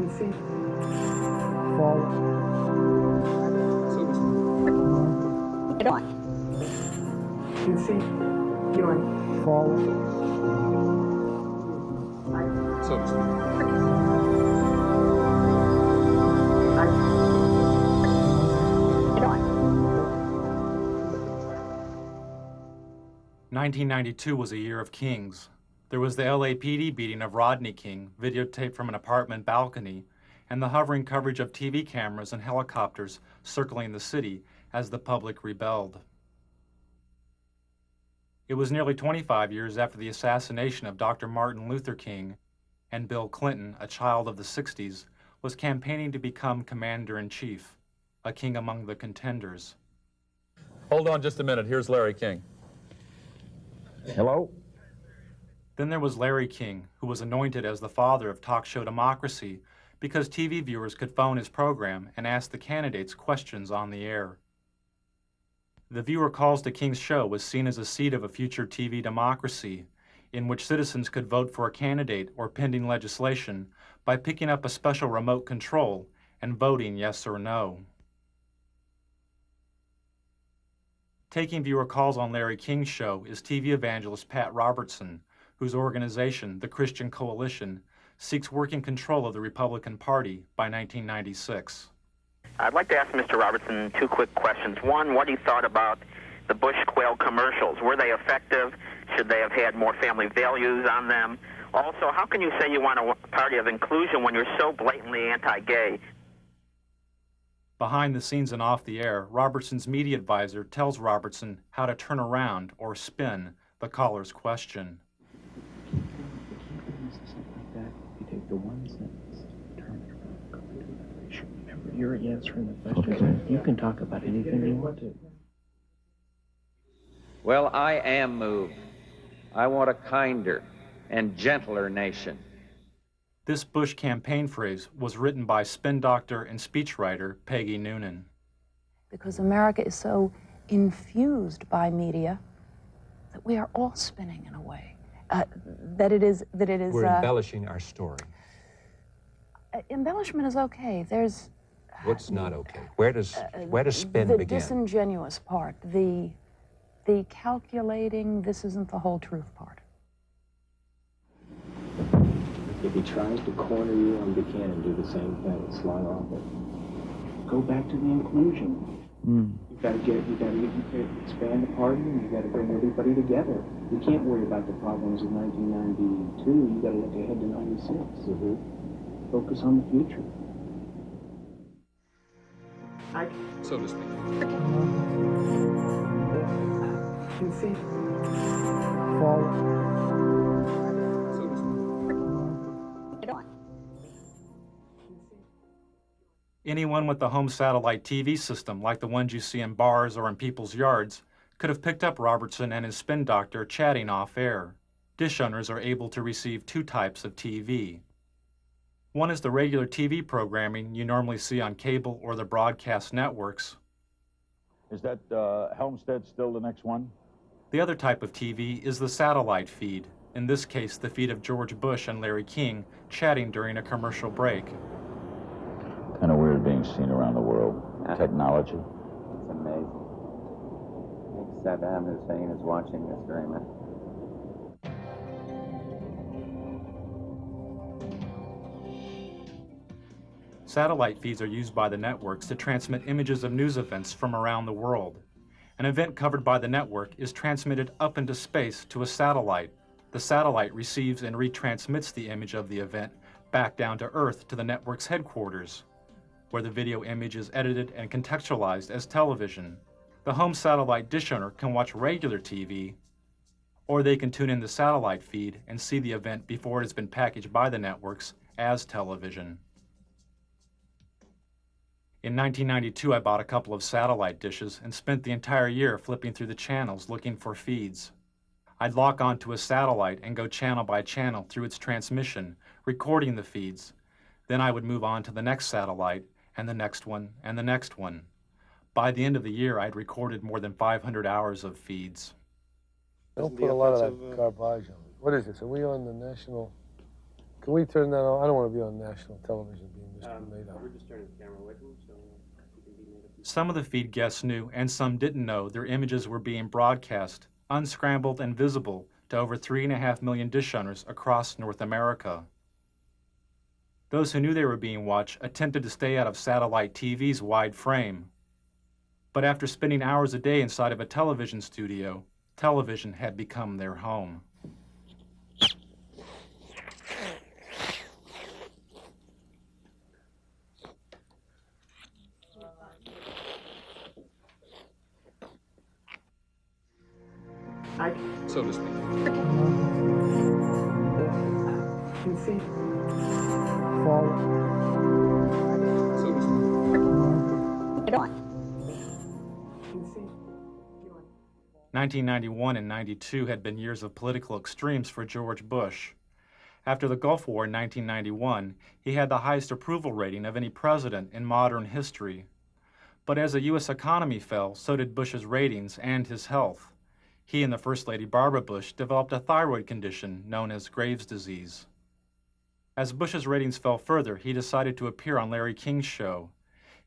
Concede. Forward. Get on. Concede. Join. Forward. So to speak. 1992 was a year of kings. There was the LAPD beating of Rodney King, videotaped from an apartment balcony, and the hovering coverage of TV cameras and helicopters circling the city as the public rebelled. It was nearly 25 years after the assassination of Dr. Martin Luther King, and Bill Clinton, a child of the 60s, was campaigning to become commander-in-chief, a king among the contenders. Hold on just a minute. Here's Larry King. Hello? Then there was Larry King, who was anointed as the father of talk show democracy because TV viewers could phone his program and ask the candidates questions on the air. The viewer calls to King's show was seen as a seed of a future TV democracy in which citizens could vote for a candidate or pending legislation by picking up a special remote control and voting yes or no. Taking viewer calls on Larry King's show is TV evangelist Pat Robertson, whose organization, the Christian Coalition, seeks working control of the Republican Party by 1996. I'd like to ask Mr. Robertson two quick questions. One, what he thought about the Bush quail commercials. Were they effective? Should they have had more family values on them? Also, how can you say you want a party of inclusion when you're so blatantly anti-gay? Behind the scenes and off the air, Robertson's media advisor tells Robertson how to turn around or spin the caller's question. You take the one sentence, turn it around, go into another issue. Remember, you're answering the questions. Okay. You can talk about anything you want to. Well, I am moved. I want a kinder and gentler nation. This Bush campaign phrase was written by spin doctor and speechwriter Peggy Noonan. Because America is so infused by media that we are all spinning in a way. We're embellishing our story. Embellishment is okay. There's... What's not okay? Where does spin begin? The disingenuous part, the calculating, this isn't the whole truth part. If he tries to corner you on Buchanan, do the same thing. Slide off it. Go back to the inclusion. You gotta expand the party, and you gotta bring everybody together. You can't worry about the problems of 1992. You gotta look ahead to 96. Focus on the future. So to speak. Concede. Forward. Anyone with a home satellite TV system, like the ones you see in bars or in people's yards, could have picked up Robertson and his spin doctor chatting off air. Dish owners are able to receive two types of TV. One is the regular TV programming you normally see on cable or the broadcast networks. Is that Helmstead still the next one? The other type of TV is the satellite feed, in this case the feed of George Bush and Larry King chatting during a commercial break. Kind of weird being seen around the world. Technology. It's amazing. I think Saddam Hussein is watching this very much. Satellite feeds are used by the networks to transmit images of news events from around the world. An event covered by the network is transmitted up into space to a satellite. The satellite receives and retransmits the image of the event back down to Earth to the network's headquarters, where the video image is edited and contextualized as television. The home satellite dish owner can watch regular TV, or they can tune in the satellite feed and see the event before it has been packaged by the networks as television. In 1992, I bought a couple of satellite dishes and spent the entire year flipping through the channels looking for feeds. I'd lock onto a satellite and go channel by channel through its transmission, recording the feeds. Then I would move on to the next satellite, and the next one, and the next one. By the end of the year, I'd recorded more than 500 hours of feeds. Don't put a lot of that garbage on. What is this? Are we on the national Can we turn that on? I don't want to be on national television being discriminated on. We're just turning the camera away from him, so he can be made up. Some of the feed guests knew, and some didn't know, their images were being broadcast, unscrambled and visible, to over 3.5 million dish owners across North America. Those who knew they were being watched attempted to stay out of satellite TV's wide frame. But after spending hours a day inside of a television studio, television had become their home. So to speak. Few feet. Forward. So to speak. Few feet. 1991 and 92 had been years of political extremes for George Bush. After the Gulf War in 1991, he had the highest approval rating of any president in modern history. But as the U.S. economy fell, so did Bush's ratings and his health. He and the First Lady Barbara Bush developed a thyroid condition known as Graves' disease. As Bush's ratings fell further, he decided to appear on Larry King's show.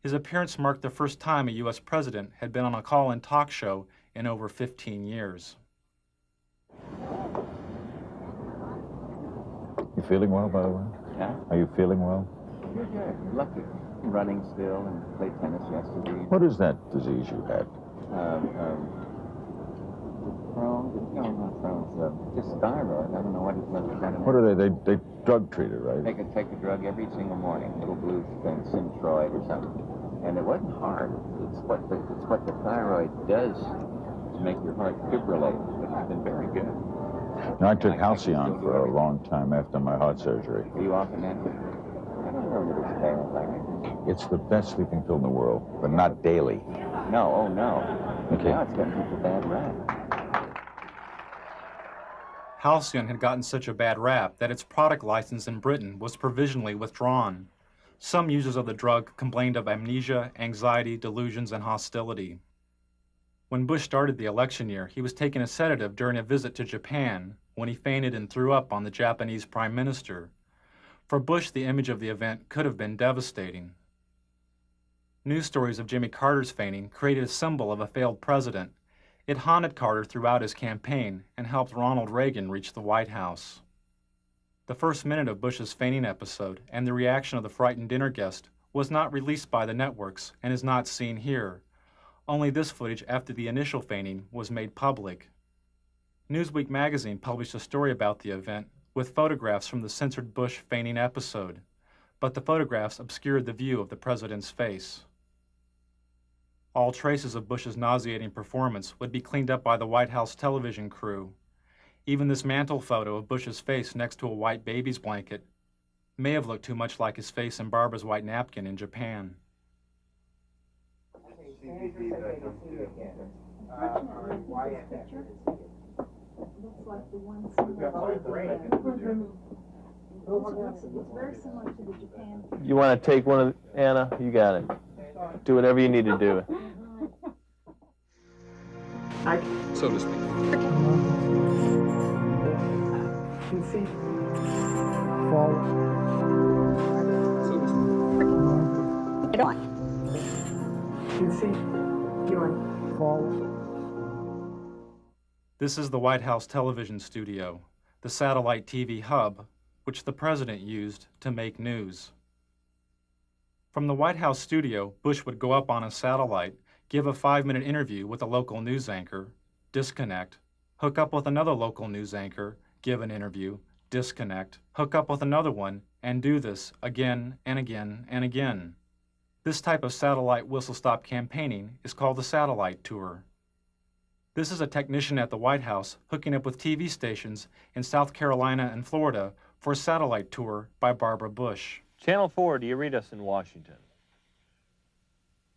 His appearance marked the first time a U.S. president had been on a call-in talk show in over 15 years. You feeling well, by the way? Yeah? Are you feeling well? Good. Lucky. Running still and played tennis yesterday. What is that disease you had? Just thyroid. I don't know what it's got in What are they? They drug treat it, right? They could take a drug every single morning, little blue thing, Synthroid or something. And it wasn't hard. It's what the thyroid does to make your heart fibrillate. But it's been very good. Now, I took Halcyon for a long time after my heart surgery. Are you often at it? I don't know that it's bad like it. It's the best sleeping pill in the world, but not daily. No, oh no. Okay. Now it's getting such a bad rap. Halcyon had gotten such a bad rap that its product license in Britain was provisionally withdrawn. Some users of the drug complained of amnesia, anxiety, delusions, and hostility. When Bush started the election year, he was taking a sedative during a visit to Japan when he fainted and threw up on the Japanese prime minister. For Bush, the image of the event could have been devastating. News stories of Jimmy Carter's fainting created a symbol of a failed president. It haunted Carter throughout his campaign and helped Ronald Reagan reach the White House. The first minute of Bush's fainting episode and the reaction of the frightened dinner guest was not released by the networks and is not seen here. Only this footage after the initial fainting was made public. Newsweek magazine published a story about the event with photographs from the censored Bush fainting episode, but the photographs obscured the view of the president's face. All traces of Bush's nauseating performance would be cleaned up by the White House television crew. Even this mantle photo of Bush's face next to a white baby's blanket may have looked too much like his face in Barbara's white napkin in Japan. You want to take one of Anna? You got it. Do whatever you need to do. So to speak. Few feet. Forward. So to speak. Few feet. Forward. This is the White House television studio, the satellite TV hub, which the president used to make news. From the White House studio, Bush would go up on a satellite, give a 5-minute interview with a local news anchor, disconnect, hook up with another local news anchor, give an interview, disconnect, hook up with another one, and do this again and again and again. This type of satellite whistle-stop campaigning is called the satellite tour. This is a technician at the White House hooking up with TV stations in South Carolina and Florida for a satellite tour by Barbara Bush. Channel 4, do you read us in Washington?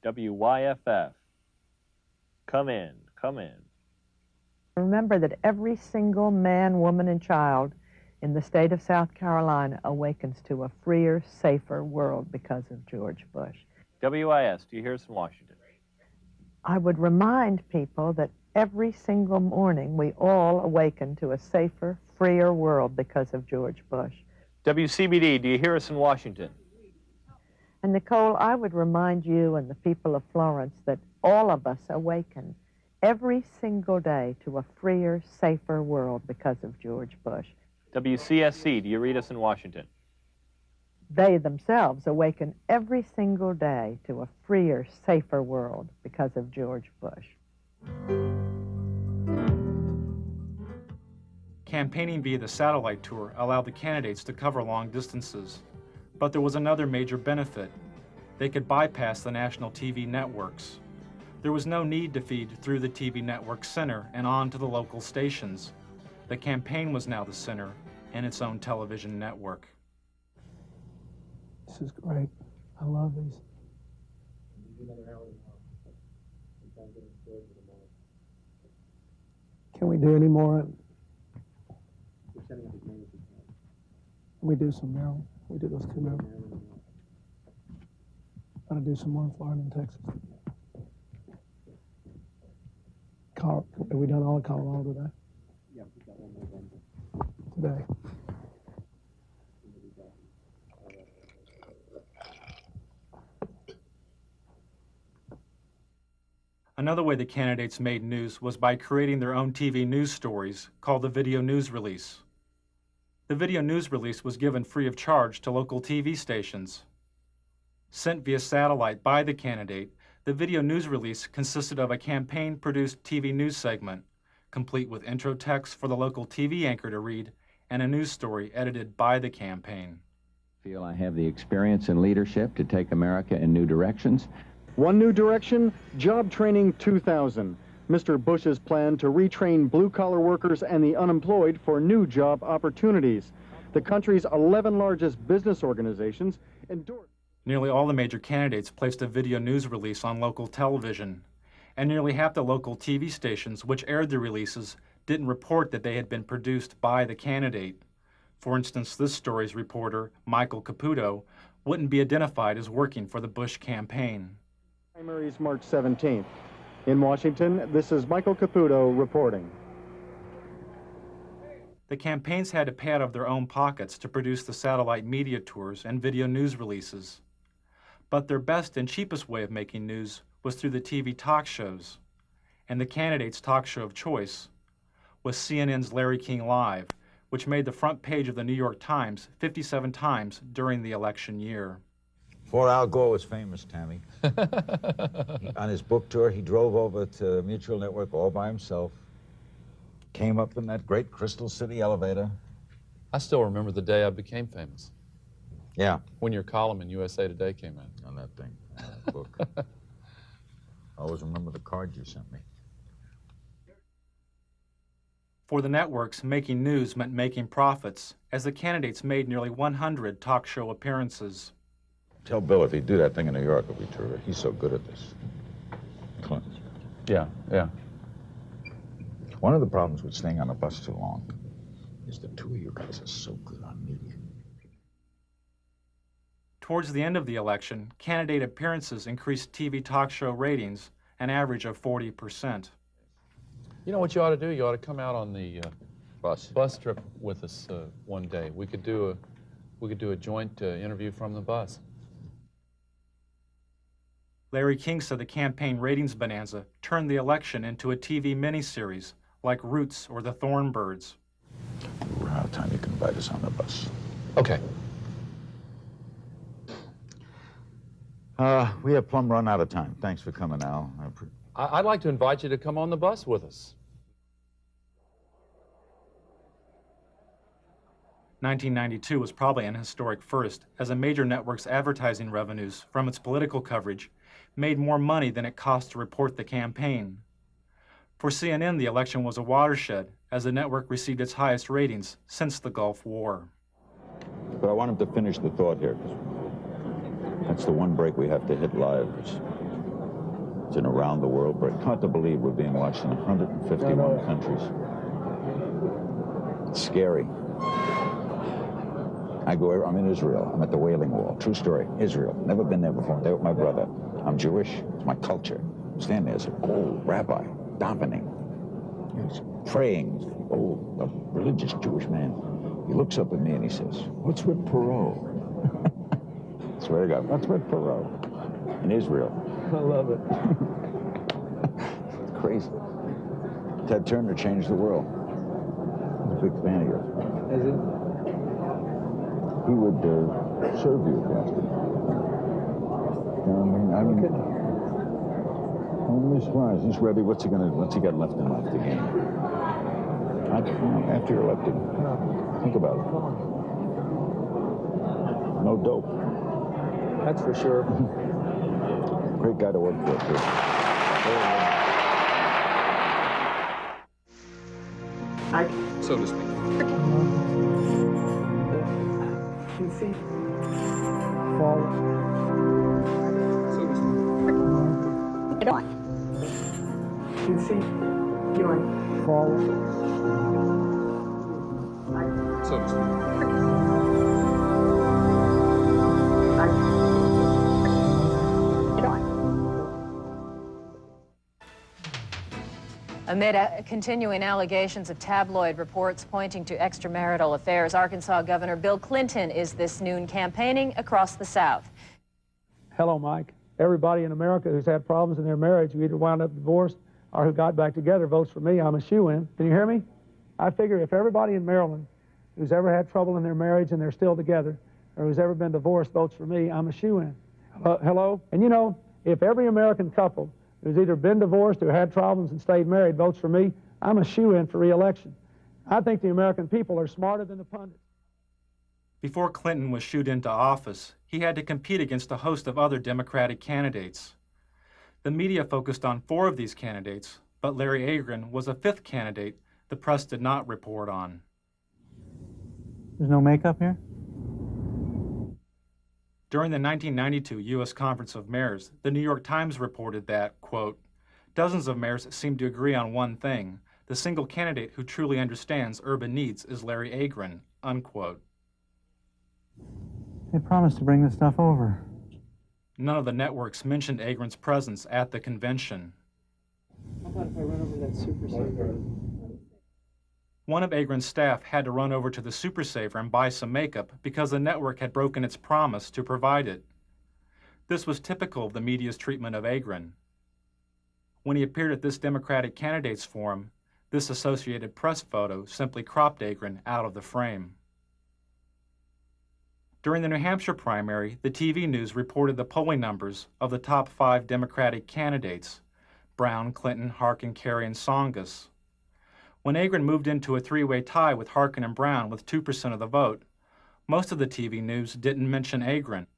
WYFF. Come in, come in. Remember that every single man, woman, and child in the state of South Carolina awakens to a freer, safer world because of George Bush. WIS, do you hear us in Washington? I would remind people that every single morning we all awaken to a safer, freer world because of George Bush. WCBD, do you hear us in Washington? And Nicole, I would remind you and the people of Florence that all of us awaken every single day to a freer, safer world because of George Bush. WCSC, do you read us in Washington? They themselves awaken every single day to a freer, safer world because of George Bush. Campaigning via the satellite tour allowed the candidates to cover long distances. But there was another major benefit. They could bypass the national TV networks. There was no need to feed through the TV network center and on to the local stations. The campaign was now the center and its own television network. This is great. I love these. Can we do any more? We do some Maryland. We do those two Maryland. I'm gonna do some more in Florida and Texas. Have we done all of Colorado today? Yeah, we got one more Today. Another way the candidates made news was by creating their own TV news stories called the video news release. The video news release was given free of charge to local TV stations. Sent via satellite by the candidate, the video news release consisted of a campaign-produced TV news segment, complete with intro text for the local TV anchor to read, and a news story edited by the campaign. I feel I have the experience and leadership to take America in new directions. One new direction, Job Training 2000. Mr. Bush's plan to retrain blue-collar workers and the unemployed for new job opportunities. The country's 11 largest business organizations endorsed. Nearly all the major candidates placed a video news release on local television, and nearly half the local TV stations which aired the releases didn't report that they had been produced by the candidate. For instance, this story's reporter, Michael Caputo, wouldn't be identified as working for the Bush campaign. Primaries March 17th. In Washington, this is Michael Caputo reporting. The campaigns had to pay out of their own pockets to produce the satellite media tours and video news releases. But their best and cheapest way of making news was through the TV talk shows. And the candidate's talk show of choice was CNN's Larry King Live, which made the front page of the New York Times 57 times during the election year. Before Al Gore was famous, Tammy, on his book tour, he drove over to Mutual Network all by himself, came up in that great Crystal City elevator. I still remember the day I became famous. Yeah. When your column in USA Today came out. On that thing, that book. I always remember the card you sent me. For the networks, making news meant making profits, as the candidates made nearly 100 talk show appearances. Tell Bill if he'd do that thing in New York, it'd be terrific. He's so good at this. Clinton. Yeah. One of the problems with staying on a bus too long is the two of you guys are so good on media. Towards the end of the election, candidate appearances increased TV talk show ratings an average of 40%. You know what you ought to do? You ought to come out on the bus trip with us one day. We could do a joint interview from the bus. Larry King said the campaign ratings bonanza turned the election into a TV miniseries like Roots or The Thornbirds. We're out of time. You can invite us on the bus. Okay. We have plumb run out of time. Thanks for coming, Al. I'd like to invite you to come on the bus with us. 1992 was probably an historic first, as a major network's advertising revenues from its political coverage made more money than it cost to report the campaign. For CNN, the election was a watershed, as the network received its highest ratings since the Gulf War. But I want him to finish the thought here, because that's the one break we have to hit live. It's an around-the-world break. Hard to believe we're being watched in 151 countries. It's scary. I'm in Israel. I'm at the Wailing Wall. True story. Israel. Never been there before. There with my brother. I'm Jewish. It's my culture. I'm standing there as an old rabbi, davening. He's praying. Old, a religious Jewish man. He looks up at me and he says, "What's with Perot?" Swear to God, what's with Perot? In Israel. I love it. It's crazy. Ted Turner changed the world. I'm a big fan of yours. Is it? He would serve you against it. You know what I mean? I'm surprised. He's ready. What's he got left in life to gain? After you're elected, think about it. No dope. That's for sure. Great guy to work for, too. So to speak. Few feet forward. So to speak. Get on. Few feet You're forward. So to speak. Amid continuing allegations of tabloid reports pointing to extramarital affairs, Arkansas Governor Bill Clinton is this noon campaigning across the South. Hello, Mike. Everybody in America who's had problems in their marriage, who either wound up divorced or who got back together, votes for me. I'm a shoo-in. Can you hear me? I figure if everybody in Maryland who's ever had trouble in their marriage and they're still together, or who's ever been divorced votes for me, I'm a shoo-in. Hello? And you know, if every American couple who's either been divorced or had problems and stayed married votes for me, I'm a shoo-in for re-election. I think the American people are smarter than the pundits. Before Clinton was shooed into office, he had to compete against a host of other Democratic candidates. The media focused on 4 of these candidates, but Larry Agron was a 5th candidate the press did not report on. There's no makeup here? During the 1992 U.S. Conference of Mayors, the New York Times reported that, quote, dozens of mayors seem to agree on one thing: the single candidate who truly understands urban needs is Larry Agron, unquote. They promised to bring this stuff over. None of the networks mentioned Agron's presence at the convention. How about if I run over that Super Saver? One of Agron's staff had to run over to the Super Saver and buy some makeup because the network had broken its promise to provide it. This was typical of the media's treatment of Agron. When he appeared at this Democratic Candidates Forum, this Associated Press photo simply cropped Agron out of the frame. During the New Hampshire primary, the TV news reported the polling numbers of the top 5 Democratic candidates: Brown, Clinton, Harkin, Kerry, and Tsongas. When Agron moved into a 3-way tie with Harkin and Brown with 2% of the vote, most of the TV news didn't mention Agron.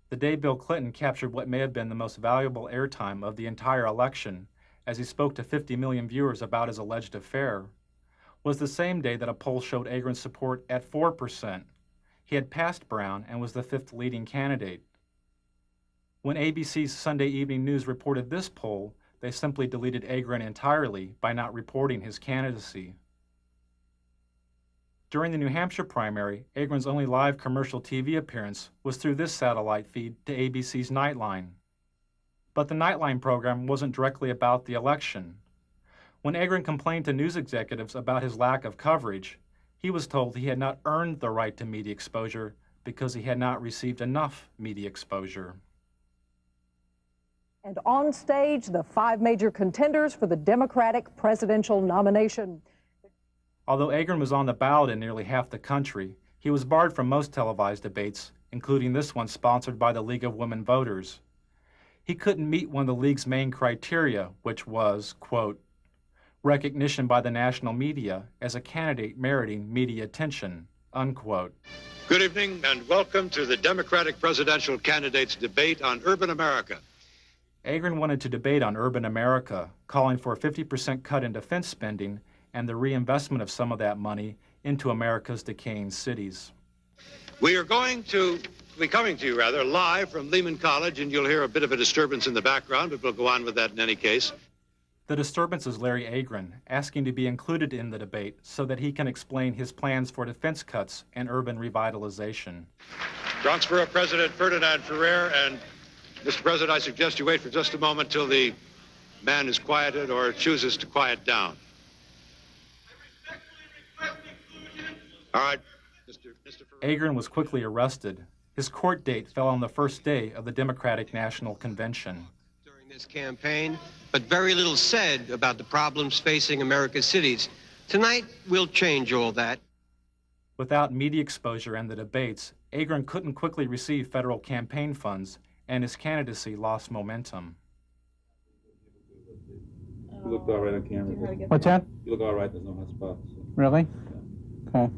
The day Bill Clinton captured what may have been the most valuable airtime of the entire election, as he spoke to 50 million viewers about his alleged affair, was the same day that a poll showed Agron's support at 4%. He had passed Brown and was the 5th leading candidate. When ABC's Sunday Evening News reported this poll, they simply deleted Agron entirely by not reporting his candidacy. During the New Hampshire primary, Agron's only live commercial TV appearance was through this satellite feed to ABC's Nightline. But the Nightline program wasn't directly about the election. When Agron complained to news executives about his lack of coverage, he was told he had not earned the right to media exposure because he had not received enough media exposure. And on stage, the 5 major contenders for the Democratic presidential nomination. Although Agron was on the ballot in nearly half the country, he was barred from most televised debates, including this one sponsored by the League of Women Voters. He couldn't meet one of the League's main criteria, which was, quote, recognition by the national media as a candidate meriting media attention, unquote. Good evening and welcome to the Democratic presidential candidates debate on urban America. Agron wanted to debate on urban America, calling for a 50% cut in defense spending and the reinvestment of some of that money into America's decaying cities. We are going to be coming to you, live from Lehman College, and you'll hear a bit of a disturbance in the background, but we'll go on with that in any case. The disturbance is Larry Agron asking to be included in the debate so that he can explain his plans for defense cuts and urban revitalization. Transfer of President Ferdinand Ferrer, and Mr. President, I suggest you wait for just a moment till the man is quieted or chooses to quiet down. All right, Agron was quickly arrested. His court date fell on the first day of the Democratic National Convention. During this campaign, but very little said about the problems facing America's cities. Tonight, we'll change all that. Without media exposure and the debates, Agron couldn't quickly receive federal campaign funds, and his candidacy lost momentum. You look all right on camera. What's that? You look all right. There's no hot spots. Really? Okay.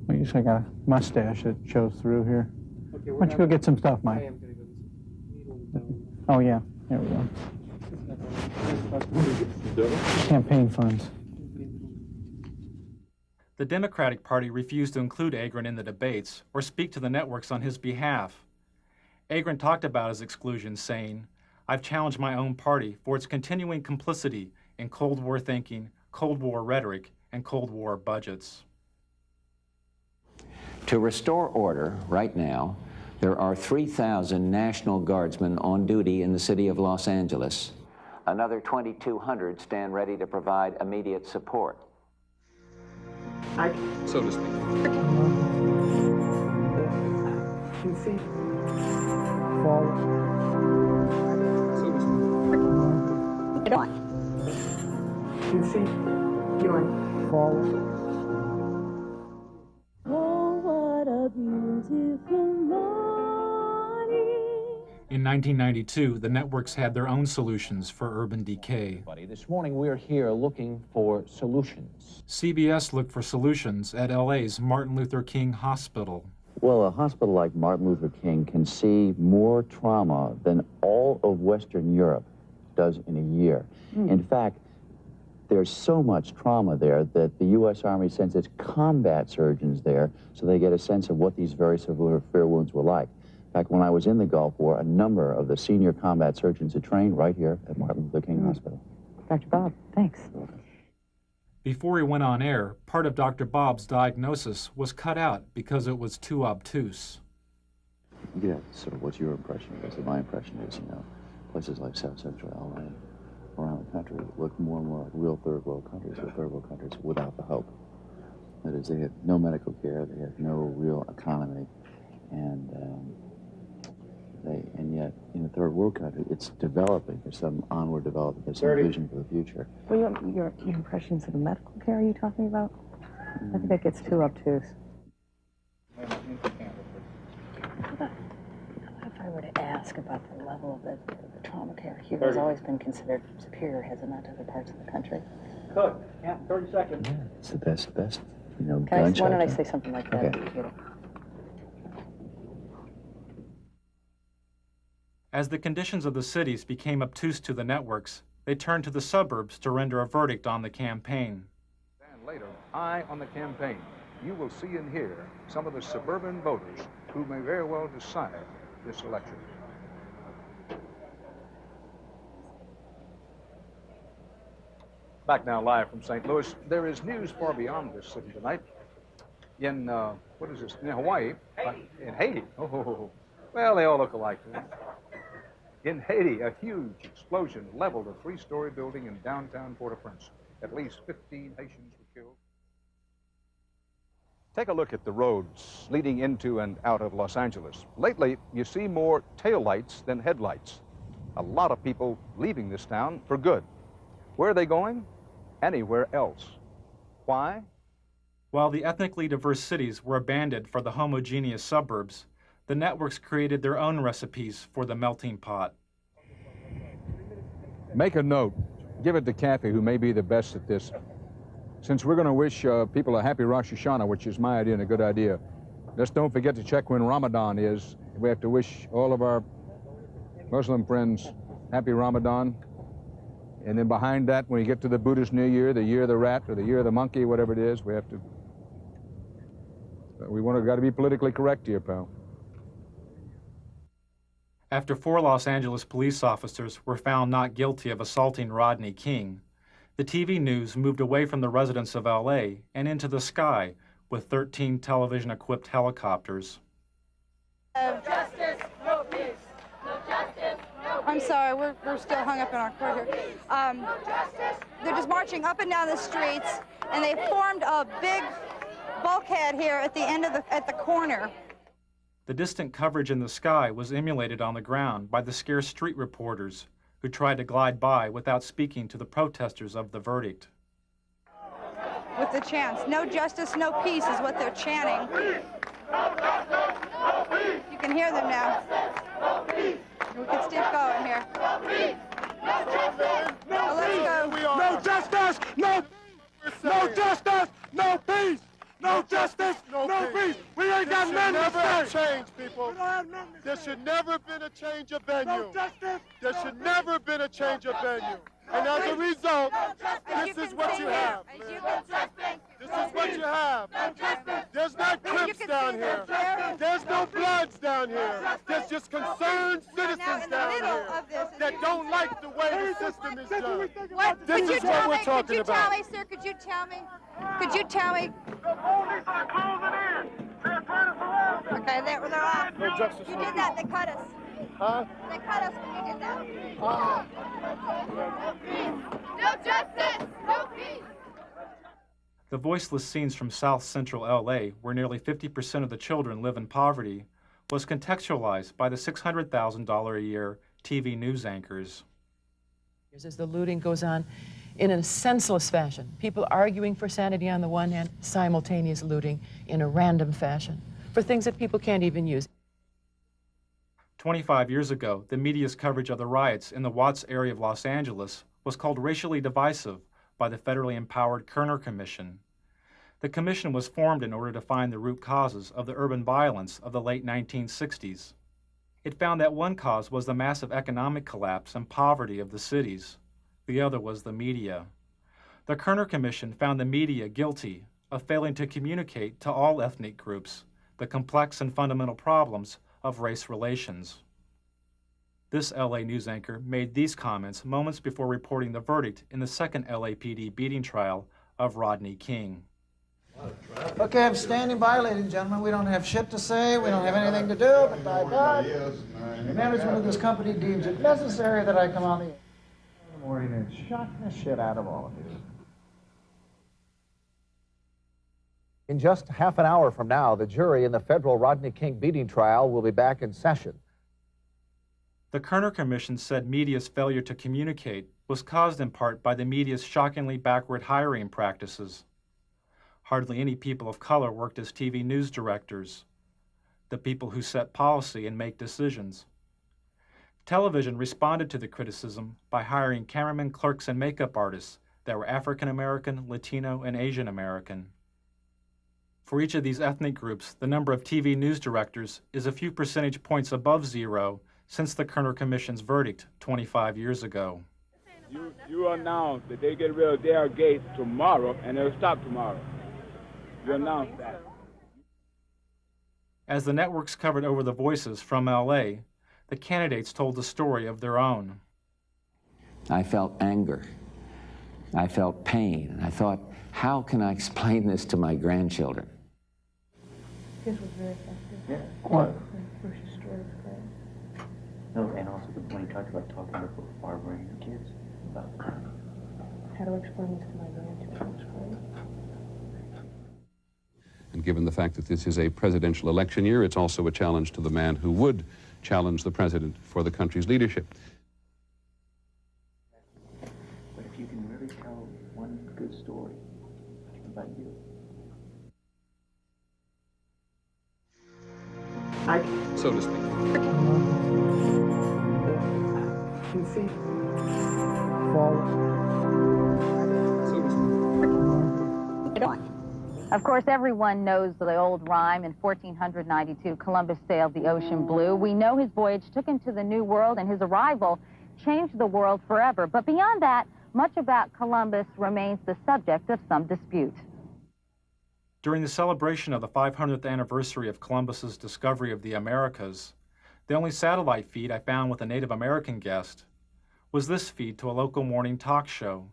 Well, you I got a mustache that shows through here. Okay, why don't you go get some stuff, Mike? Oh, yeah. There we go. Campaign funds. The Democratic Party refused to include Agron in the debates or speak to the networks on his behalf. Agron talked about his exclusion, saying, "I've challenged my own party for its continuing complicity in Cold War thinking, Cold War rhetoric, and Cold War budgets." To restore order right now, there are 3,000 National Guardsmen on duty in the city of Los Angeles. Another 2,200 stand ready to provide immediate support. So to speak. Few feet forward. So to speak. Get on. Few feet forward. Oh, what a beautiful morning. In 1992, the networks had their own solutions for urban decay. This morning we're here looking for solutions. CBS looked for solutions at LA's Martin Luther King Hospital. Well, a hospital like Martin Luther King can see more trauma than all of Western Europe does in a year. In fact, there's so much trauma there that the U.S. Army sends its combat surgeons there so they get a sense of what these very severe wounds were like. In fact, when I was in the Gulf War, a number of the senior combat surgeons had trained right here at Martin Luther King Hospital. Dr. Bob, thanks. Before he went on air, part of Dr. Bob's diagnosis was cut out because it was too obtuse. Yeah, so what's your impression? My impression is, places like South Central LA, around the country, look more and more like real third world countries, or third world countries without the hope. That is, they have no medical care, they have no real economy, and yet in a third world country, it's developing. There's some onward development. There's some vision for the future. Well, your impressions of the medical care are you talking about? I think that gets too obtuse. If I were to ask about the level of the trauma care here has always been considered superior, has it not, to other parts of the country? Good. Yeah, 30 seconds. Yeah, it's the best, Why don't I say something like that? Okay. As the conditions of the cities became obtuse to the networks, they turned to the suburbs to render a verdict on the campaign. And later, eye on the campaign. You will see and hear some of the suburban voters who may very well decide this election. Back now live from St. Louis. There is news far beyond this city tonight. In, what is this, in Hawaii, in Haiti. Oh, well, they all look alike. In Haiti, a huge explosion leveled a 3-story building in downtown Port-au-Prince. At least 15 Haitians were killed. Take a look at the roads leading into and out of Los Angeles. Lately, you see more taillights than headlights. A lot of people leaving this town for good. Where are they going? Anywhere else. Why? While the ethnically diverse cities were abandoned for the homogeneous suburbs, the networks created their own recipes for the melting pot. Make a note. Give it to Kathy, who may be the best at this. Since we're going to wish people a happy Rosh Hashanah, which is my idea and a good idea, just don't forget to check when Ramadan is. We have to wish all of our Muslim friends happy Ramadan. And then behind that, when you get to the Buddhist New Year, the year of the rat or the year of the monkey, whatever it is, we have to... got to be politically correct here, pal. After 4 Los Angeles police officers were found not guilty of assaulting Rodney King, the TV news moved away from the residents of LA and into the sky with 13 television-equipped helicopters. No justice, no peace. No justice, no peace. I'm sorry, we're still hung up in our court here. They're just marching up and down the streets, and they formed a big bulkhead here at the end of at the corner. The distant coverage in the sky was emulated on the ground by the scarce street reporters who tried to glide by without speaking to the protesters of the verdict. With the chants, no justice, no peace is what they're chanting. You can hear them now. We can keep going here. Well, let's go. No justice, no peace. No justice, no peace. No justice, no peace. We ain't got nothing to say. Change, people. There should never have been a change of venue. There should never have been a change of venue. And as a result, this is what you have. This is what you have. There's not Crips down here. There's no Bloods down here. There's just concerned citizens down here that don't like the way the system is done. This is what we're talking about. Could you tell me, sir, could you tell me? Could you tell me? The police are closing in. They're trying to surround us. Okay, they're off. No justice, You no did that, they cut us. Huh? They cut us when you did that. No justice, no peace. The voiceless scenes from South Central LA, where nearly 50% of the children live in poverty, was contextualized by the $600,000 a year TV news anchors. As the looting goes on in a senseless fashion, people arguing for sanity on the one hand, simultaneous looting in a random fashion for things that people can't even use. 25 years ago, the media's coverage of the riots in the Watts area of Los Angeles was called racially divisive by the federally empowered Kerner Commission. The commission was formed in order to find the root causes of the urban violence of the late 1960s. It found that one cause was the massive economic collapse and poverty of the cities. The other was the media. The Kerner Commission found the media guilty of failing to communicate to all ethnic groups the complex and fundamental problems of race relations. This LA news anchor made these comments moments before reporting the verdict in the second LAPD beating trial of Rodney King. Okay, I'm standing by, ladies and gentlemen. We don't have shit to say. We don't have anything to do. But by God, the management of this company deems it necessary that I come on the air in the morning and shock the shit out of all of you. In just half an hour from now, the jury in the federal Rodney King beating trial will be back in session. The Kerner Commission said media's failure to communicate was caused in part by the media's shockingly backward hiring practices. Hardly any people of color worked as TV news directors, the people who set policy and make decisions. Television responded to the criticism by hiring cameramen, clerks, and makeup artists that were African American, Latino, and Asian American. For each of these ethnic groups, the number of TV news directors is a few percentage points above zero since the Kerner Commission's verdict 25 years ago. You announced that they get rid of their gates tomorrow and they'll stop tomorrow. You announced that. As the networks covered over the voices from LA, the candidates told the story of their own. I felt anger. I felt pain. And I thought, how can I explain this to my grandchildren? This was very effective. Yeah. What? First story was great. No, and also when you talked about talking to Barbara and your kids about How to explain this to my grandchildren was great. And given the fact that this is a presidential election year, it's also a challenge to the man who would challenge the president for the country's leadership. But if you can really tell one good story about you. So to speak. 2 feet. Of course, everyone knows the old rhyme. In 1492, Columbus sailed the ocean blue. We know his voyage took him to the New World, and his arrival changed the world forever. But beyond that, much about Columbus remains the subject of some dispute. During the celebration of the 500th anniversary of Columbus's discovery of the Americas, the only satellite feed I found with a Native American guest was this feed to a local morning talk show.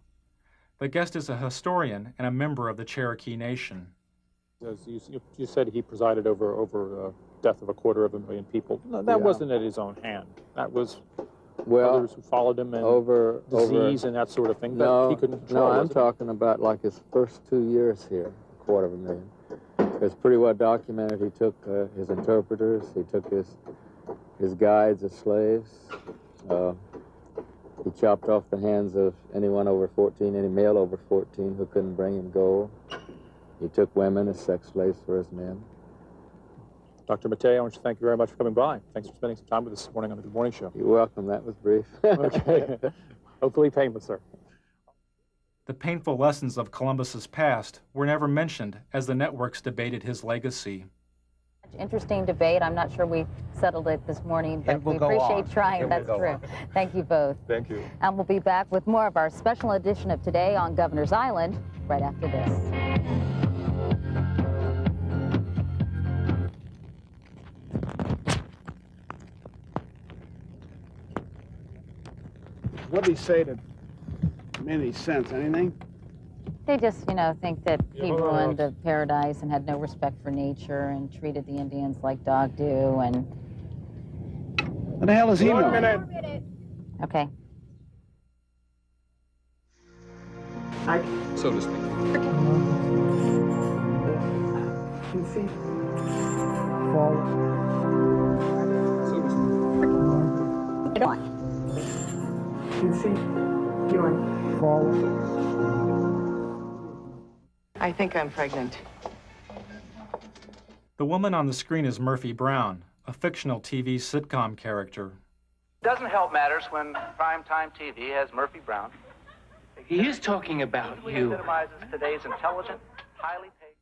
The guest is a historian and a member of the Cherokee Nation. As you said he presided over death of 250,000 people. No, that wasn't at his own hand. That was others who followed him and disease and that sort of thing. No, that he couldn't control. no, I'm talking about like his first 2 years here, 250,000. It's pretty well documented. He took his interpreters, he took his guides as slaves. He chopped off the hands of anyone over 14, any male over 14 who couldn't bring him gold. He took women as sex slaves for his men. Dr. Mattei, I want to thank you very much for coming by. Thanks for spending some time with us this morning on the Good Morning Show. You're welcome. That was brief. Okay. Hopefully painless, sir. The painful lessons of Columbus's past were never mentioned as the networks debated his legacy. Interesting debate. I'm not sure we settled it this morning, but we appreciate trying. That's true. Thank you both. Thank you. And we'll be back with more of our special edition of Today on Governor's Island right after this. What did he say that made any sense? Anything? They just, think that he ruined the paradise and had no respect for nature and treated the Indians like dog do and... What the hell is he know? 1 minute. Okay. So to speak. Can see. Forward. So to speak. Get on. Can see. Going forward. I think I'm pregnant. The woman on the screen is Murphy Brown, a fictional TV sitcom character. Doesn't help matters when primetime TV has Murphy Brown. He is talking about you. Epitomizes today's intelligent, highly paid...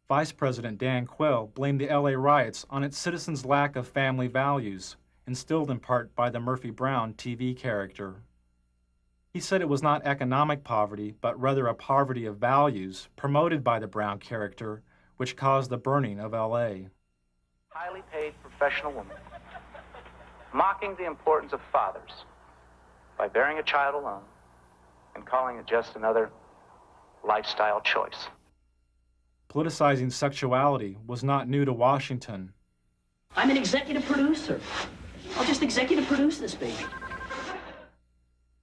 Vice President Dan Quayle blamed the LA riots on its citizens' lack of family values, instilled in part by the Murphy Brown TV character. He said it was not economic poverty, but rather a poverty of values promoted by the Brown character, which caused the burning of LA. Highly paid professional woman, mocking the importance of fathers by bearing a child alone and calling it just another lifestyle choice. Politicizing sexuality was not new to Washington. I'm an executive producer. I'll just executive produce this baby.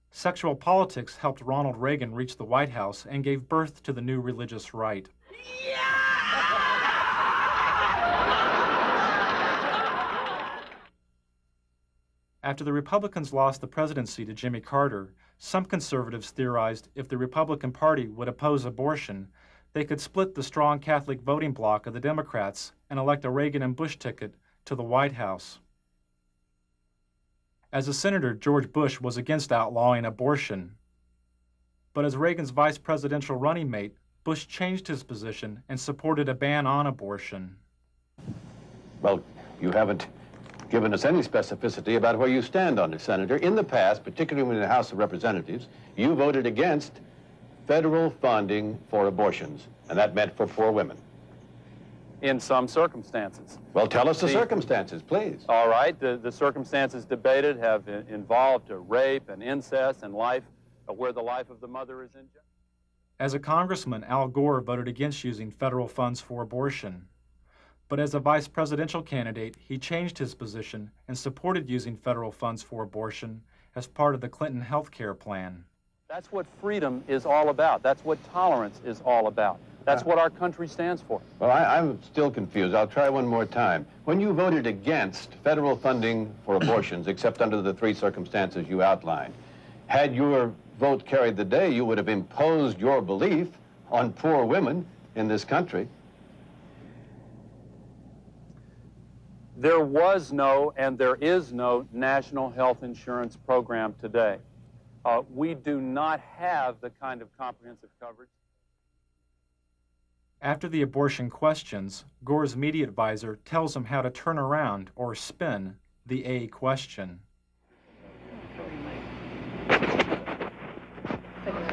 Sexual politics helped Ronald Reagan reach the White House and gave birth to the new religious right. After the Republicans lost the presidency to Jimmy Carter, some conservatives theorized if the Republican Party would oppose abortion, they could split the strong Catholic voting bloc of the Democrats and elect a Reagan and Bush ticket to the White House. As a senator, George Bush was against outlawing abortion. But as Reagan's vice presidential running mate, Bush changed his position and supported a ban on abortion. Well, you haven't given us any specificity about where you stand on it, Senator. In the past, particularly in the House of Representatives, you voted against federal funding for abortions, and that meant for poor women. In some circumstances. Well, tell us the circumstances, please. All right. The circumstances debated have involved rape and incest and life, where the life of the mother is in jeopardy. As a congressman, Al Gore voted against using federal funds for abortion. But as a vice presidential candidate, he changed his position and supported using federal funds for abortion as part of the Clinton health care plan. That's what freedom is all about. That's what tolerance is all about. That's what our country stands for. Well, I'm still confused. I'll try one more time. When you voted against federal funding for abortions, except under the three circumstances you outlined, had your vote carried the day, you would have imposed your belief on poor women in this country. There was no and there is no national health insurance program today. We do not have the kind of comprehensive coverage. After the abortion questions, Gore's media advisor tells him how to turn around or spin the A question. But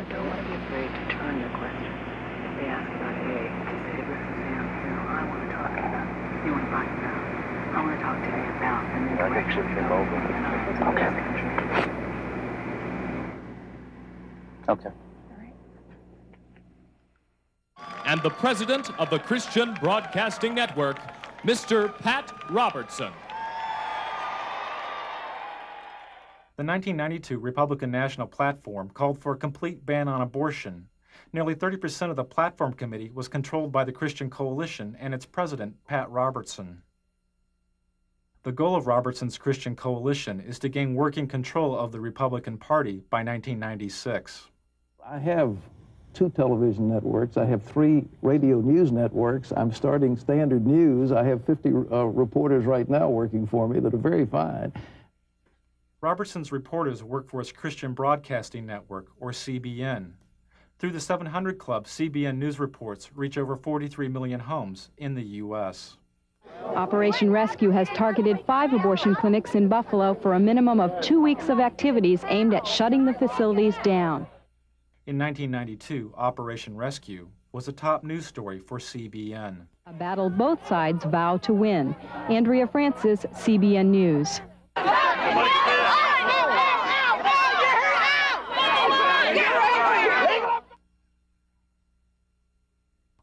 don't want to be afraid to turn your question. If they ask about A, just say, listen, Sam, I want to talk about, you want to buy it now. I want to talk today about, and then direction. Okay. And the president of the Christian Broadcasting Network, Mr. Pat Robertson. The 1992 Republican National Platform called for a complete ban on abortion. Nearly 30% of the platform committee was controlled by the Christian Coalition and its president, Pat Robertson. The goal of Robertson's Christian Coalition is to gain working control of the Republican Party by 1996. I have 2 television networks. I have 3 radio news networks. I'm starting Standard News. I have 50 reporters right now working for me that are very fine. Robertson's reporters work for his Christian Broadcasting Network, or CBN. Through the 700 Club, CBN News reports reach over 43 million homes in the U.S. Operation Rescue has targeted 5 abortion clinics in Buffalo for a minimum of 2 weeks of activities aimed at shutting the facilities down. In 1992, Operation Rescue was a top news story for CBN. A battle both sides vow to win. Andrea Francis, CBN News.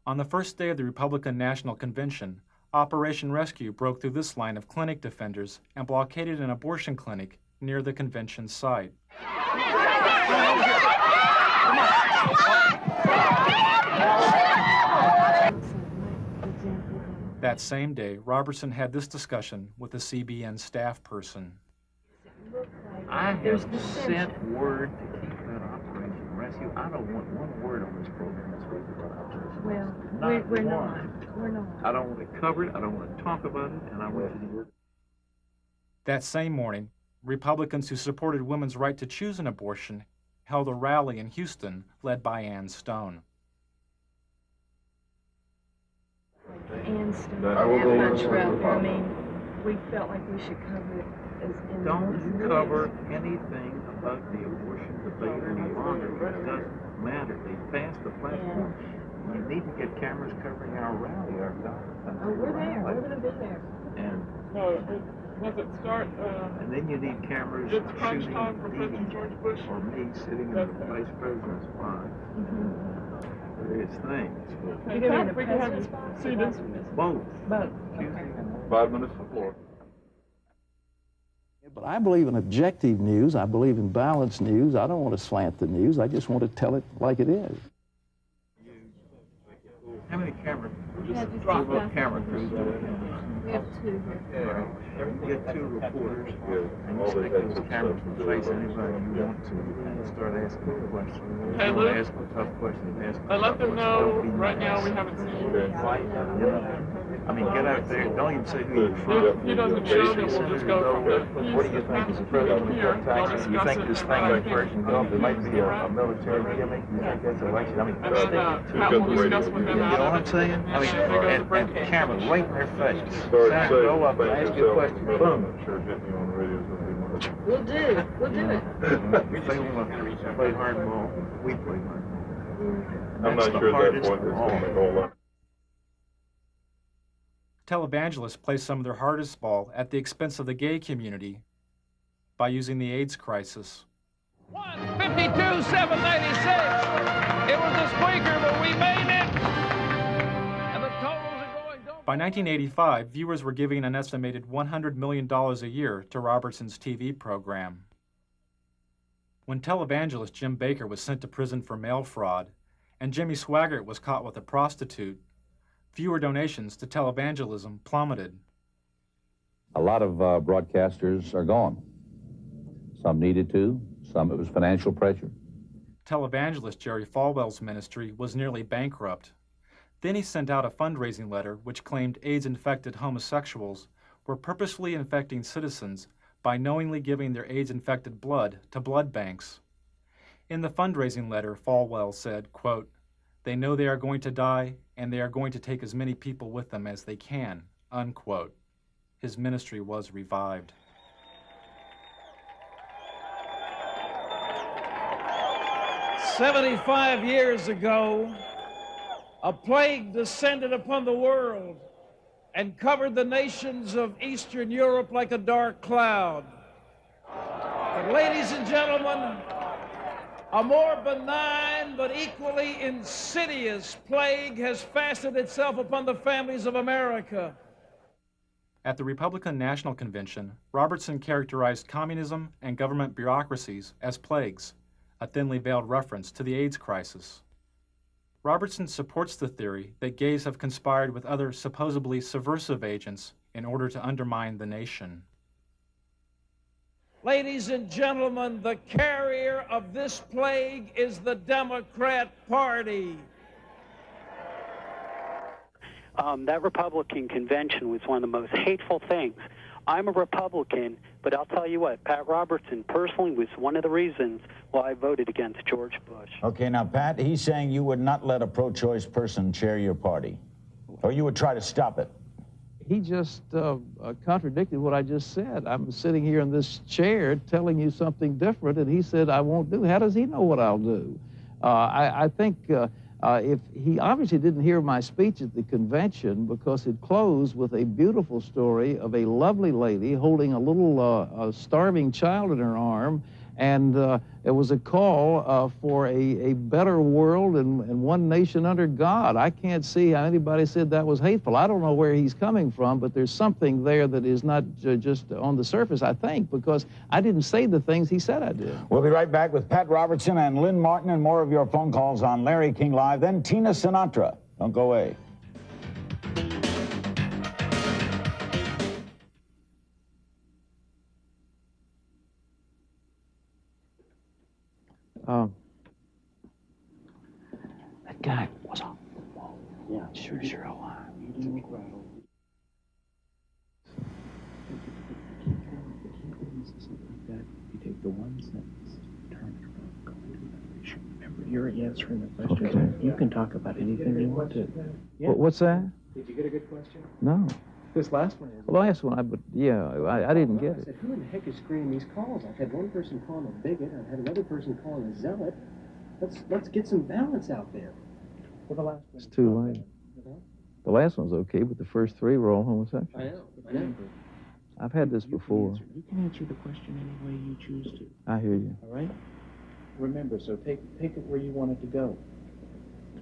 On the first day of the Republican National Convention, Operation Rescue broke through this line of clinic defenders and blockaded an abortion clinic near the convention site. That same day, Robertson had this discussion with a CBN staff person. I have sent word to keep that Operation Rescue. I don't want one word on this program this week about Operation Rescue. Well, we're not. We're not. I don't want to cover it. I don't want to talk about it. And I want you to work. That same morning, Republicans who supported women's right to choose an abortion held a rally in Houston led by Ann Stone. Ann Stone, that much rather. I mean, we felt like we should cover it as in. Don't cover anything about the abortion debate any longer. It doesn't matter. They passed the platform. You need to get cameras covering our rally, our doctor. Oh, we're there. We're going to be there. And no, does it start? And then you need cameras shooting or me sitting in the vice president's spot. Various things. You give me the president's spot? Both. Both. 5 minutes before. But I believe in objective news. I believe in balanced news. I don't want to slant the news. I just want to tell it like it is. How many camera crews do we have? We have 2 here. You get 2 reporters, and you stick those cameras in face anybody you want to, and start asking questions. Hey, you Luke, want to ask a tough question, ask I let them know right now we haven't seen you. I mean, get out there. Don't even say who you're from. He doesn't show that we'll just go from the. What do you think is the president of Texas? You think this thing like Persian Gulf, there might be a military gimmick? You think that's an election? I mean, you know what I'm saying? I mean, and cameras right in their face. Go up and ask you a question. Boom. We'll do it. We'll do it. If they want to play hardball, we play hardball. I'm not sure at that point it's going to make a whole lot. Televangelists play some of their hardest ball at the expense of the gay community by using the AIDS crisis. 52-796. It was a squeaker, but we made it. And the totals are going. By 1985, viewers were giving an estimated $100 million a year to Robertson's TV program. When televangelist Jim Bakker was sent to prison for mail fraud, and Jimmy Swaggart was caught with a prostitute, viewer donations to televangelism plummeted. A lot of broadcasters are gone. Some needed to, some it was financial pressure. Televangelist Jerry Falwell's ministry was nearly bankrupt. Then he sent out a fundraising letter which claimed AIDS-infected homosexuals were purposefully infecting citizens by knowingly giving their AIDS-infected blood to blood banks. In the fundraising letter, Falwell said, quote, "They know they are going to die, and they are going to take as many people with them as they can," unquote. His ministry was revived. "75 years ago, a plague descended upon the world and covered the nations of Eastern Europe like a dark cloud. But ladies and gentlemen, a more benign but equally insidious plague has fastened itself upon the families of America." At the Republican National Convention, Robertson characterized communism and government bureaucracies as plagues, a thinly veiled reference to the AIDS crisis. Robertson supports the theory that gays have conspired with other supposedly subversive agents in order to undermine the nation. Ladies and gentlemen, the carrier of this plague is the Democrat Party. That Republican convention was one of the most hateful things. I'm a Republican, but I'll tell you what, Pat Robertson personally was one of the reasons why I voted against George Bush. Okay, now, Pat, he's saying you would not let a pro-choice person chair your party, or you would try to stop it. He just contradicted what I just said. I'm sitting here in this chair telling you something different, and he said I won't do. How does he know what I'll do? I think if he obviously didn't hear my speech at the convention, because it closed with a beautiful story of a lovely lady holding a little starving child in her arm, and it was a call for a better world and one nation under God. I can't see how anybody said that was hateful. I don't know where he's coming from, but there's something there that is not just on the surface, I think, because I didn't say the things he said I did. We'll be right back with Pat Robertson and Lynn Martin and more of your phone calls on Larry King Live, then Tina Sinatra. Don't go away. That guy was on the wall. Yeah, sure alive. You take the one sentence, turn it around, go into that issue. Remember, you're answering the questions. Okay. You can talk about anything you want to. Yeah. What's that? Did you get a good question? No. This last one is. The last one, I didn't get I it. said, who in the heck is screening these calls? I've had one person call him a bigot. I've had another person call him a zealot. Let's get some balance out there. Well, the last one. It's too late. The last one's okay, but the first three were all homosexual. I know. I've had this before. You can answer the question any way you choose to. I hear you. All right? Remember, so take it where you want it to go.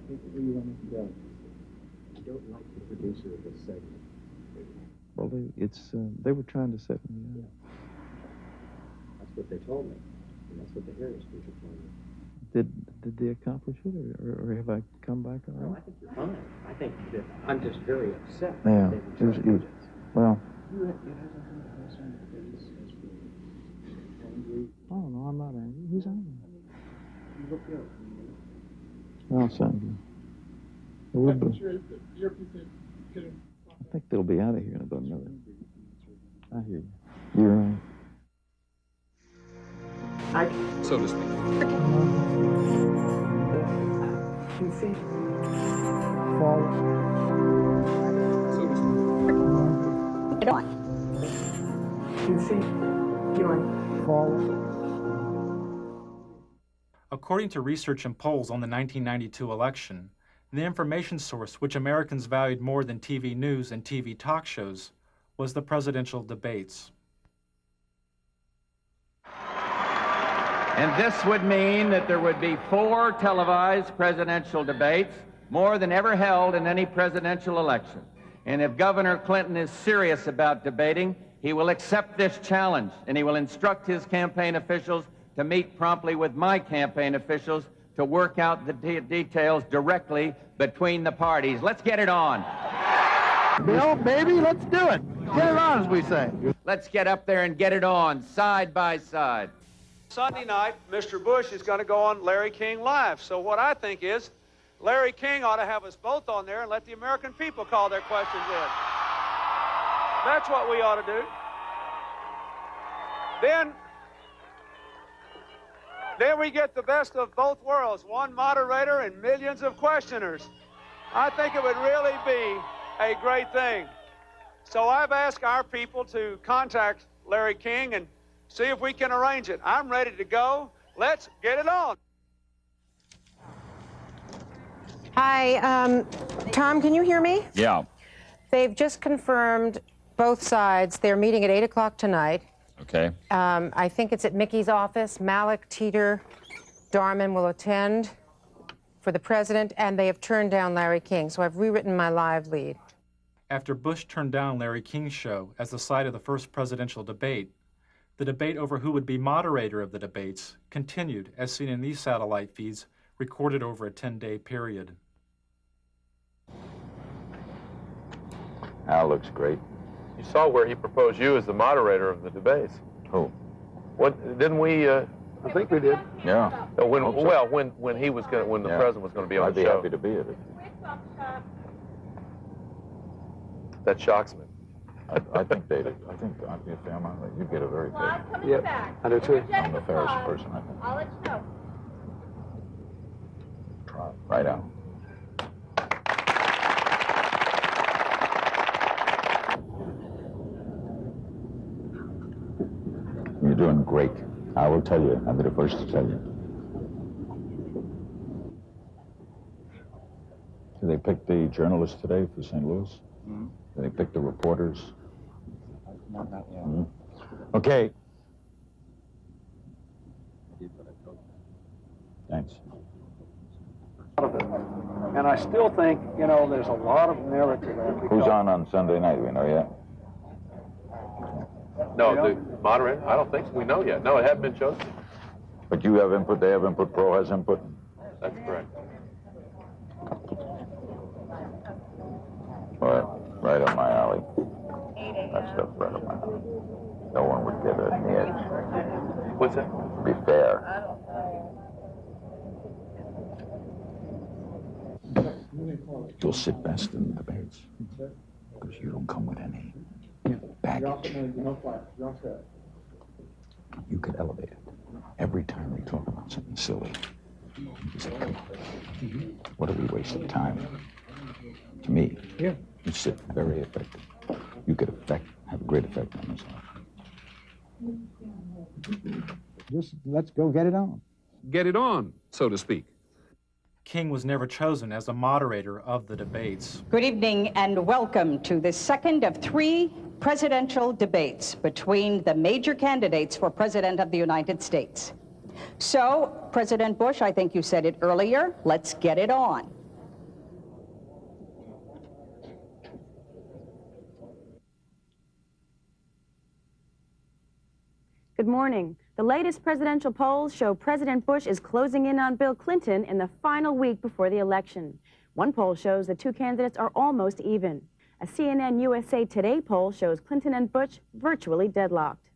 Take it where you want it to go. I don't like the producer of this segment. Well, they were trying to set me up. That's what they told me, and that's what the Harris people told me. Did they accomplish it, or have I come back around? No, I think you're fine. I think that I'm just very upset. Yeah, well. You have something to press on your face as we're angry. Oh, no, I'm not angry. Who's angry? You look good. No, it's angry. I think they'll be out of here in about another. I hear you. You're right. So to speak. You see? So to speak. Get on. You see? According to research and polls on the 1992 election, the information source which Americans valued more than TV news and TV talk shows was the presidential debates. And this would mean that there would be 4 televised presidential debates, more than ever held in any presidential election. And if Governor Clinton is serious about debating, he will accept this challenge, and he will instruct his campaign officials to meet promptly with my campaign officials to work out the details directly between the parties. Let's get it on. Bill, baby, let's do it. Get it on, as we say. Let's get up there and get it on, side by side. Sunday night, Mr. Bush is going to go on Larry King Live. So what I think is, Larry King ought to have us both on there and let the American people call their questions in. That's what we ought to do. Then we get the best of both worlds, one moderator and millions of questioners. I think it would really be a great thing. So I've asked our people to contact Larry King and see if we can arrange it. I'm ready to go. Let's get it on. Hi, Tom, can you hear me? Yeah. They've just confirmed both sides. They're meeting at 8 o'clock tonight. Okay. I think it's at Mickey's office. Malik, Teeter, Darman will attend for the president, and they have turned down Larry King, so I've rewritten my live lead. After Bush turned down Larry King's show as the site of the first presidential debate, the debate over who would be moderator of the debates continued, as seen in these satellite feeds recorded over a 10-day period. Al looks great. You saw where he proposed you as the moderator of the debates. Who? What didn't we? I think we did. Yeah. When Hope so. well, when he was going, when the president was going to be on I'd the be show. happy to be at it. That shocks me. I think they'd. I think I'd be a fair amount. You'd get a very fair. Yeah, I do too. I'm the fairest person, I think. I'll let you know. Try. Right out. You're doing great. I will tell you. I'll be the first to tell you. Did they pick the journalists today for St. Louis? Mm-hmm. Did they pick the reporters? Not yet. Mm-hmm. Okay. Thanks. And I still think, you know, there's a lot of merit to that. Who's on Sunday night? Do we know yet? No, the moderator. I don't think so. We know yet. No, it hadn't been chosen. But you have input. They have input. Pro has input. That's correct. Right up my alley. That stuff's right up my alley. No one would get it in the edge. What's that? Be fair. You'll sit best in the debates because you don't come with any baggage. You could elevate it. Every time we talk about something silly, you say, come on. What are we wasting time? To me, you sit very effective. You could have a great effect on yourself. Just let's go get it on. Get it on, so to speak. King was never chosen as a moderator of the debates. Good evening and welcome to the second of 3 presidential debates between the major candidates for President of the United States. So, President Bush, I think you said it earlier, let's get it on. Good morning. The latest presidential polls show President Bush is closing in on Bill Clinton in the final week before the election. One poll shows the 2 candidates are almost even. A CNN USA Today poll shows Clinton and Bush virtually deadlocked.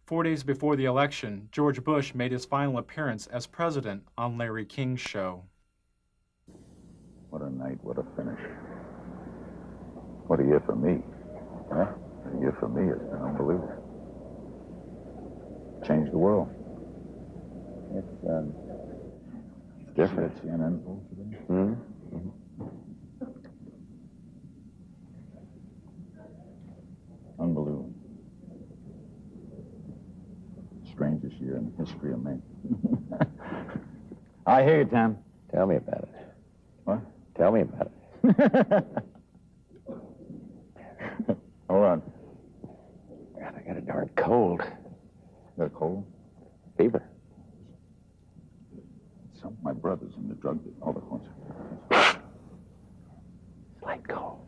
4 days before the election, George Bush made his final appearance as president on Larry King's show. What a night, what a finish. What a year for me. Huh? A year for me has been unbelievable. Changed the world. It's different. CNN poll today? Mm-hmm. Unbelievable. Strangest year in the history of man. I hear you, Tom. Tell me about it. What? Tell me about it. Hold on. God, I got a darn cold. Got a cold? Fever. Some of my brothers in the drug dealer. Hold on one second. Slight cold.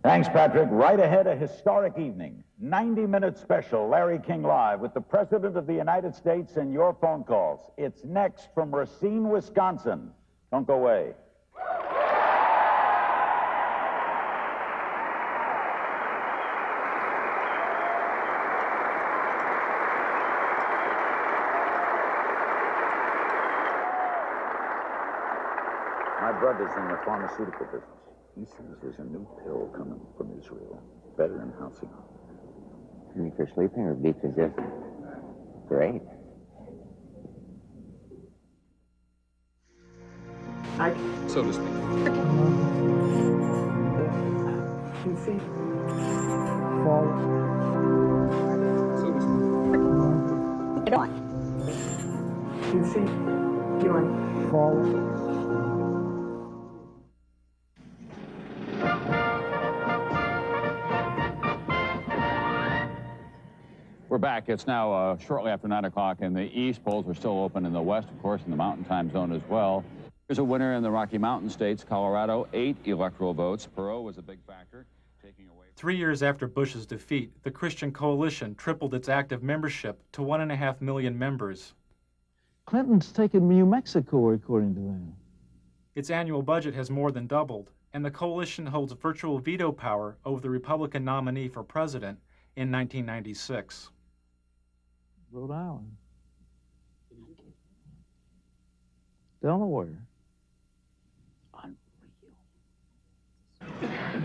Thanks, Patrick. Right ahead, a historic evening. 90-minute special, Larry King Live, with the President of the United States and your phone calls. It's next from Racine, Wisconsin. Don't go away. My brother's in the pharmaceutical business. He says there's a new pill coming from Israel, better than Halcyon. Beef for sleeping or beef for just great? So to speak. Few feet forward. So to speak. Get on. Few feet forward. We're back. It's now shortly after 9 o'clock, and the East polls are still open in the West, of course, in the Mountain Time Zone as well. There's a winner in the Rocky Mountain states. Colorado, 8 electoral votes. Perot was a big factor, taking away. 3 years after Bush's defeat, the Christian Coalition tripled its active membership to 1.5 million members. Clinton's taken New Mexico, according to them. Its annual budget has more than doubled, and the coalition holds virtual veto power over the Republican nominee for president in 1996. Rhode Island. Delaware.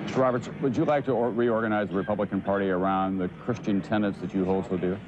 Mr. Roberts, would you like to reorganize the Republican Party around the Christian tenets that you hold so dear?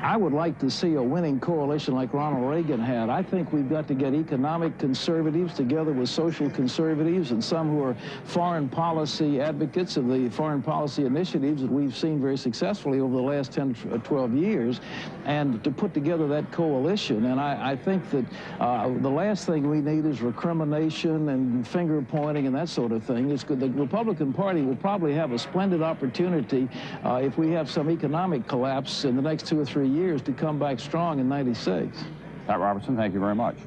I would like to see a winning coalition like Ronald Reagan had. I think we've got to get economic conservatives together with social conservatives and some who are foreign policy advocates of the foreign policy initiatives that we've seen very successfully over the last 10 or 12 years, and to put together that coalition. And I think that the last thing we need is recrimination and finger pointing and that sort of thing. It's good. The Republican Party will probably have a splendid opportunity if we have some economic collapse in the next 2 or 3 years to come back strong in '96. Pat Robertson, thank you very much.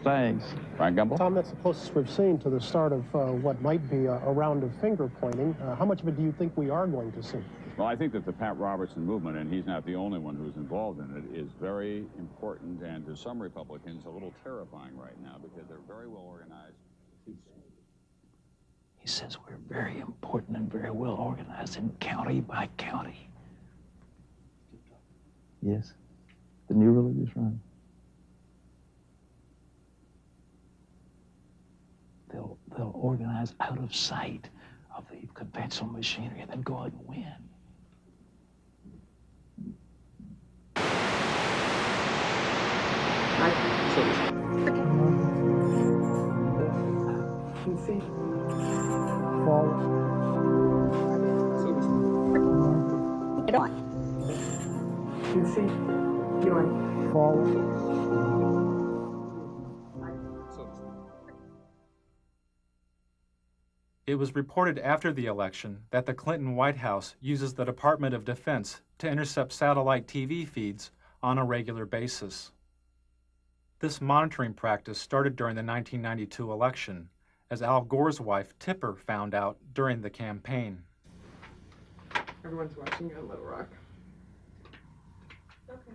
Thanks. Frank Gumble? Tom, that's the closest we've seen to the start of what might be a round of finger pointing. How much of it do you think we are going to see? Well, I think that the Pat Robertson movement, and he's not the only one who's involved in it, is very important and to some Republicans a little terrifying right now because they're very well organized. He says we're very important and very well organized in county by county. Yes, the new religious right. They'll organize out of sight of the conventional machinery and then go out and win. Get on. You see, you're forward. It was reported after the election that the Clinton White House uses the Department of Defense to intercept satellite TV feeds on a regular basis. This monitoring practice started during the 1992 election, as Al Gore's wife, Tipper, found out during the campaign. Everyone's watching you on Little Rock. Okay.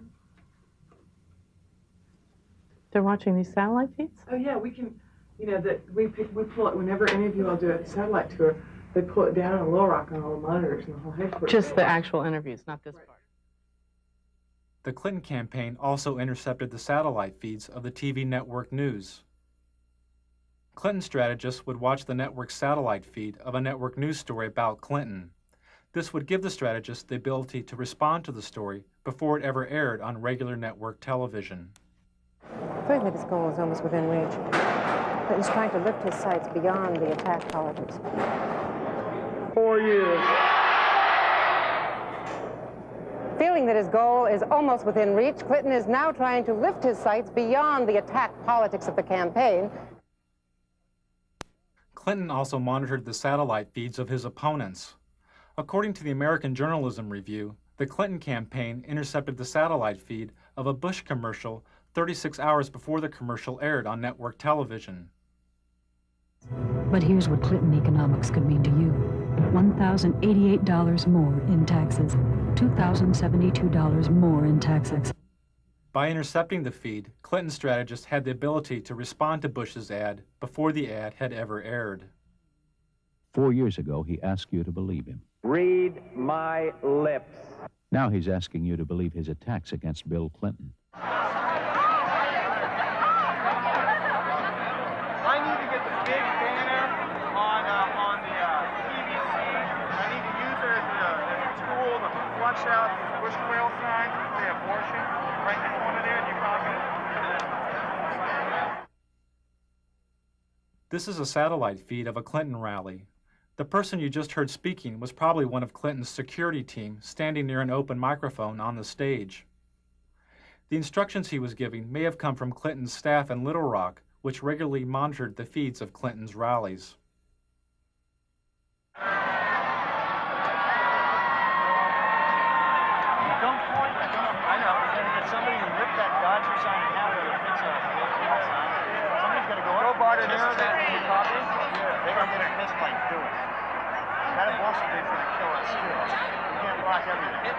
They're watching these satellite feeds? Oh yeah, we can, you know, that we pull it whenever any of you all do a satellite tour, they pull it down on Little Rock on all the monitors and the whole headquarters. Just the actual interviews, not this part. The Clinton campaign also intercepted the satellite feeds of the TV network news. Clinton strategists would watch the network's satellite feed of a network news story about Clinton. This would give the strategist the ability to respond to the story before it ever aired on regular network television. Thirdly, this goal is almost within reach. Clinton's trying to lift his sights beyond the attack politics. 4 years. Feeling that his goal is almost within reach, Clinton is now trying to lift his sights beyond the attack politics of the campaign. Clinton also monitored the satellite feeds of his opponents. According to the American Journalism Review, the Clinton campaign intercepted the satellite feed of a Bush commercial 36 hours before the commercial aired on network television. But here's what Clinton economics could mean to you. $1,088 more in taxes, $2,072 more in taxes. By intercepting the feed, Clinton strategists had the ability to respond to Bush's ad before the ad had ever aired. 4 years ago, he asked you to believe him. Read my lips. Now he's asking you to believe his attacks against Bill Clinton. I need to get the big banner on the PVC. I need to use it as a tool to flush out these bush quail signs that say abortion right in the corner there. Do you copy it? This is a satellite feed of a Clinton rally. The person you just heard speaking was probably one of Clinton's security team standing near an open microphone on the stage. The instructions he was giving may have come from Clinton's staff in Little Rock, which regularly monitored the feeds of Clinton's rallies. Don't point. I know. And if somebody can rip that Dodger sign in half, it's a sign. Somebody going to go barter there, they copy. They're going to get a misplaced too. That abortion thing's going to kill us too. We can't block everything.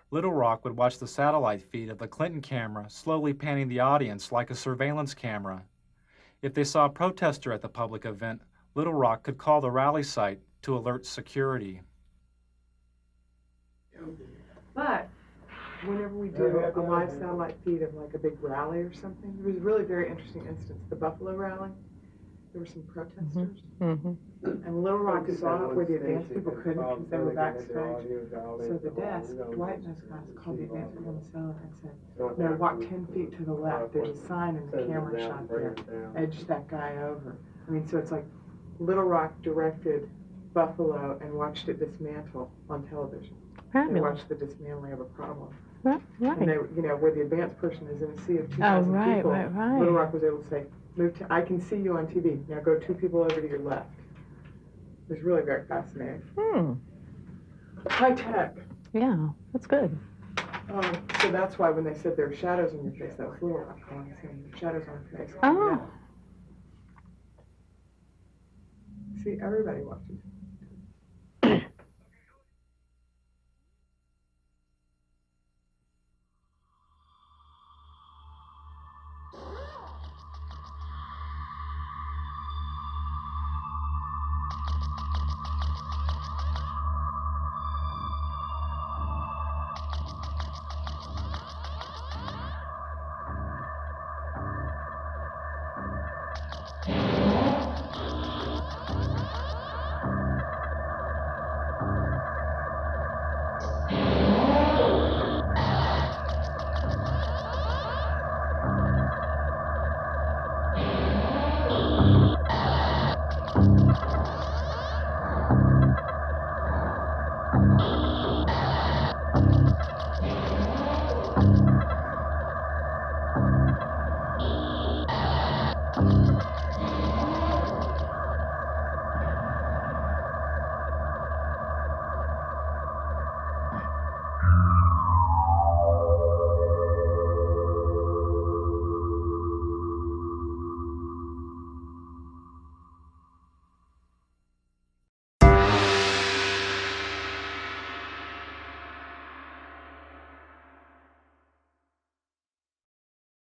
Little Rock would watch the satellite feed of the Clinton camera slowly panning the audience like a surveillance camera. If they saw a protester at the public event, Little Rock could call the rally site to alert security. But whenever we do a live satellite feed of like a big rally or something, there was a really very interesting instance. The Buffalo rally, there were some protesters. And Little Rock saw it where the advance people couldn't because they were backstage. So the desk, Dwight and those guys called the advance people on the cell and said, no, walk 10 feet to the left. There's a sign in the camera shot there. Edge that guy over. I mean, so it's like Little Rock directed Buffalo and watched it dismantle on television. They watched the dismantling of a problem. Right. And they, you know, where the advanced person is in a sea of 2,000 people, Little Rock was able to say, move to, I can see you on TV. Now go 2 people over to your left. It was really very fascinating. High tech. Yeah, that's good. So that's why when they said there are shadows on your face, that was Little Rock calling, saying shadows on your face. Oh. Yeah. See, everybody watches.